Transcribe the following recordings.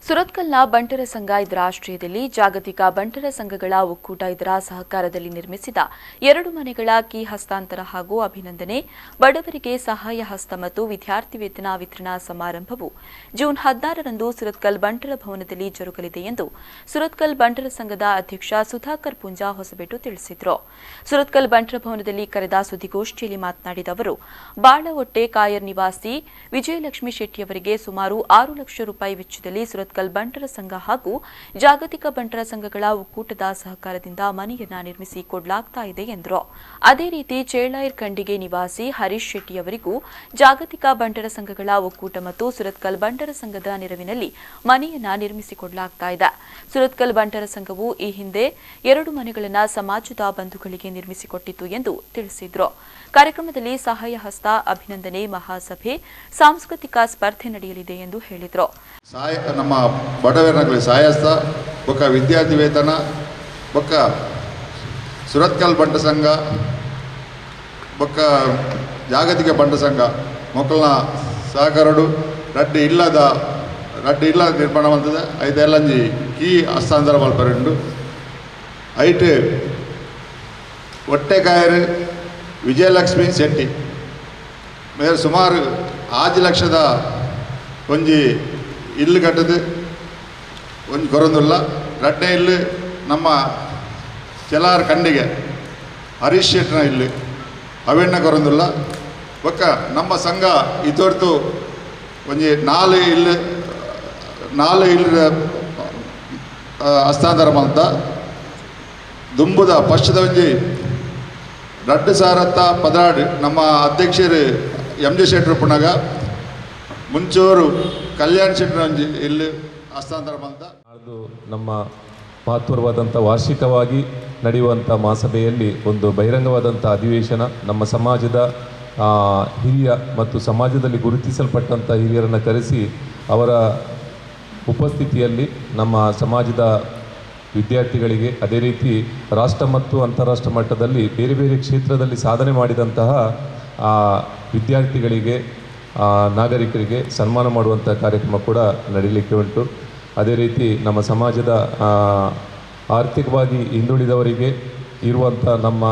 ಸುರತ್ಕಲ್ನ ಬಂಟರಸಂಘ ಇದರ ಆಶ್ರಯದಲ್ಲಿ ಜಾಗತಿಕ ಬಂಟರ ಸಂಘಗಳ ಒಕ್ಕೂಟ ಇದರ ಸಹಕಾರದಲ್ಲಿ ನಿರ್ಮಿಸಿದ 2 ಮನೆಗಳ ಕೀ ಹಸ್ತಾಂತರ ಹಾಗೂ ಅಭಿನಂದನೆ ಬಡವರಿಗೆ ಸಹಾಯ ಹಸ್ತ ಮತ್ತು ವಿದ್ಯಾರ್ಥಿ ವೇತನ ವಿತರಣಾ ಸಮಾರಂಭವು ಜೂನ್ 16ರಂದು ಸುರತ್ಕಲ್ ಬಂಟರ ಭವನದಲ್ಲಿ ಜರುಗಲಿದೆ ಎಂದು ಸುರತ್ಕಲ್ ಬಂಟರ ಸಂಘದ ಅಧ್ಯಕ್ಷ ಸುಧಾಕರ್ ಪುಂಜಾ ಹೊಸಬೆಟ್ಟು ತಿಳಿಸಿದರು. ಸುರತ್ಕಲ್ ಬಂಟರ ಭವನದಲ್ಲಿ ಕರೆದ ಸುದ್ದಿಗೋಷ್ಠಿಯಲ್ಲಿ ಮಾತನಾಡಿದ ಅವರು, ಬಾಳವೊಟ್ಟೆ ಕಾಯರ್ ನಿವಾಸಿ ವಿಜಯಲಕ್ಷ್ಮಿ ಶೆಟ್ಟಿಯವರಿಗೆ ಸುಮಾರು 6 ಲಕ್ಷ ರೂಪಾಯಿ ವೆಚ್ಚದಲ್ಲಿ ಸುರತ್ಕಲ್ ಬಂಟರ ಸಂಘ ಹಾಗೂ ಜಾಗತಿಕ ಬಂಟರ ಸಂಘಗಳ ಒಕ್ಕೂಟದ ಸಹಕಾರದಿಂದ ಮನೆಯನ್ನ ನಿರ್ಮಿಸಿ ಕೊಡಲಾಗ್ತಾ ಇದೆ ಎಂದರು. ಅದೇ ರೀತಿ ಚೇಳಾಯರ್ ಖಂಡಿಗೆ ನಿವಾಸಿ ಹರೀಶ್ ಶೆಟ್ಟಿಯವರಿಗೂ ಜಾಗತಿಕ ಬಂಟರ ಸಂಘಗಳ ಒಕ್ಕೂಟ ಮತ್ತು ಸುರತ್ಕಲ್ ಬಂಟರ ಸಂಘದ ನೆರವಿನಲ್ಲಿ ಮನೆಯನ್ನ ನಿರ್ಮಿಸಿಕೊಡಲಾಗ್ತಾ ಇದೆ. ಸುರತ್ಕಲ್ ಬಂಟರ ಸಂಘವು ಈ ಹಿಂದೆ 2 ಮನೆಗಳನ್ನು ಸಮಾಜದ ಬಂಧುಗಳಿಗೆ ನಿರ್ಮಿಸಿಕೊಟ್ಟಿತ್ತು ಎಂದು ತಿಳಿಸಿದರು. ಕಾರ್ಯಕ್ರಮದಲ್ಲಿ ಸಹಾಯ ಹಸ್ತ, ಅಭಿನಂದನೆ, ಮಹಾಸಭೆ, ಸಾಂಸ್ಕೃತಿಕ ಸ್ಪರ್ಧೆ ನಡೆಯಲಿದೆ ಎಂದು ಹೇಳಿದರು. ನಮ್ಮ ಬಡವರಿಗೆ ಸಹಾಯಸ್ತ ಬೊಕ್ಕ ವಿದ್ಯಾರ್ಥಿ ವೇತನ ಬೊಕ್ಕ ಸುರತ್ಕಲ್ ಬಂಟ ಸಂಘ ಬೊಕ್ಕ ಜಾಗತಿಕ ಬಂಟ ಸಂಘ ಮೊಕ್ಕಲ್ನ ಸಹಕಾರಡು ರಡ್ಡು ಇಲ್ಲದ ನಿರ್ಮಾಣ ಮಾಡ್ತದೆ. ಐದೆಲ್ಲಂಜಿ ಕೀ ಹಸ್ತಾಂತರ ಮಲ್ಪರೆಂಡು ಐಟ್ ಒಟ್ಟೆಕಾಯರು ವಿಜಯಲಕ್ಷ್ಮಿ ಶೆಟ್ಟಿ ಮೇಲೆ ಸುಮಾರು 6 ಲಕ್ಷದ ಒಂಜಿ ಇಲ್ಲು ಕಟ್ಟದು ಒಂಜಿ ಕೊರೊಂದುಲ್ಲ. ರಡ್ಡೆ ಇಲ್ಲು ನಮ್ಮ ಚೆಲಾರ್ ಕಂಡಿಗೆ ಹರೀಶ್ ಶೆಟ್ಟಿನ ಇಲ್ಲು ಅವೆಣ್ಣ ಕೊರೊಂದುಲ್ಲ. ಒಕ್ಕ ನಮ್ಮ ಸಂಘ ಇತೊರ್ತು ಒಂಜಿ 4 ಇಲ್ಲು ಹಸ್ತಾಂತರ ಮಂತ ದುಂಬುದ ಪಶ್ಚದ ಒಂಜಿ 2016 ನಮ್ಮ ಅಧ್ಯಕ್ಷರು ಎಂ.ಜಿ. ಶೆಟ್ಟರು ಪುಣಗ ಮುಂಚೂರು ಕಲ್ಯಾಣ್ ಶೆಟ್ಟರ ಒಂಜಿ ಇಲ್ಲಿ ಹಸ್ತಾಂತರ ಬಂತ. ಅದು ನಮ್ಮ ಮಹತ್ವವಾದಂಥ ವಾರ್ಷಿಕವಾಗಿ ನಡೆಯುವಂಥ ಮಹಾಸಭೆಯಲ್ಲಿ ಒಂದು ಬಹಿರಂಗವಾದಂಥ ಅಧಿವೇಶನ, ನಮ್ಮ ಸಮಾಜದ ಹಿರಿಯ ಮತ್ತು ಸಮಾಜದಲ್ಲಿ ಗುರುತಿಸಲ್ಪಟ್ಟಂಥ ಹಿರಿಯರನ್ನು ಕರೆಸಿ ಅವರ ಉಪಸ್ಥಿತಿಯಲ್ಲಿ ನಮ್ಮ ಸಮಾಜದ ವಿದ್ಯಾರ್ಥಿಗಳಿಗೆ, ಅದೇ ರೀತಿ ರಾಷ್ಟ್ರ ಮತ್ತು ಅಂತಾರಾಷ್ಟ್ರ ಮಟ್ಟದಲ್ಲಿ ಬೇರೆ ಬೇರೆ ಕ್ಷೇತ್ರದಲ್ಲಿ ಸಾಧನೆ ಮಾಡಿದಂತಹ ವಿದ್ಯಾರ್ಥಿಗಳಿಗೆ, ನಾಗರಿಕರಿಗೆ ಸನ್ಮಾನ ಮಾಡುವಂಥ ಕಾರ್ಯಕ್ರಮ ಕೂಡ ನಡೀಲಿಕ್ಕೆ ಉಂಟು. ಅದೇ ರೀತಿ ನಮ್ಮ ಸಮಾಜದ ಆರ್ಥಿಕವಾಗಿ ಹಿಂದುಳಿದವರಿಗೆ ಇರುವಂಥ ನಮ್ಮ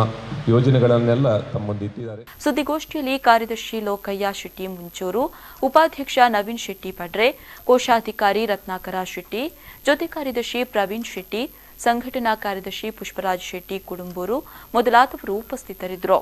ಯೋಜನೆಗಳನ್ನೆಲ್ಲ ತಮ್ಮೊಂದಿಟ್ಟಿದ್ದಾರೆ. ಸುದ್ದಿಗೋಷ್ಠಿಯಲ್ಲಿ ಕಾರ್ಯದರ್ಶಿ ಲೋಕಯ್ಯ ಶೆಟ್ಟಿ ಮುಂಚೂರು, ಉಪಾಧ್ಯಕ್ಷ ನವೀನ್ ಶೆಟ್ಟಿ ಪಡ್ರೆ, ಕೋಶಾಧಿಕಾರಿ ರತ್ನಾಕರ ಶೆಟ್ಟಿ, ಜೊತೆ ಕಾರ್ಯದರ್ಶಿ ಪ್ರವೀಣ್ ಶೆಟ್ಟಿ, ಸಂಘಟನಾ ಕಾರ್ಯದರ್ಶಿ ಪುಷ್ಪರಾಜ್ ಶೆಟ್ಟಿ ಕುಡುಂಬೂರು ಮೊದಲಾದವರು ಉಪಸ್ಥಿತರಿದ್ದರು.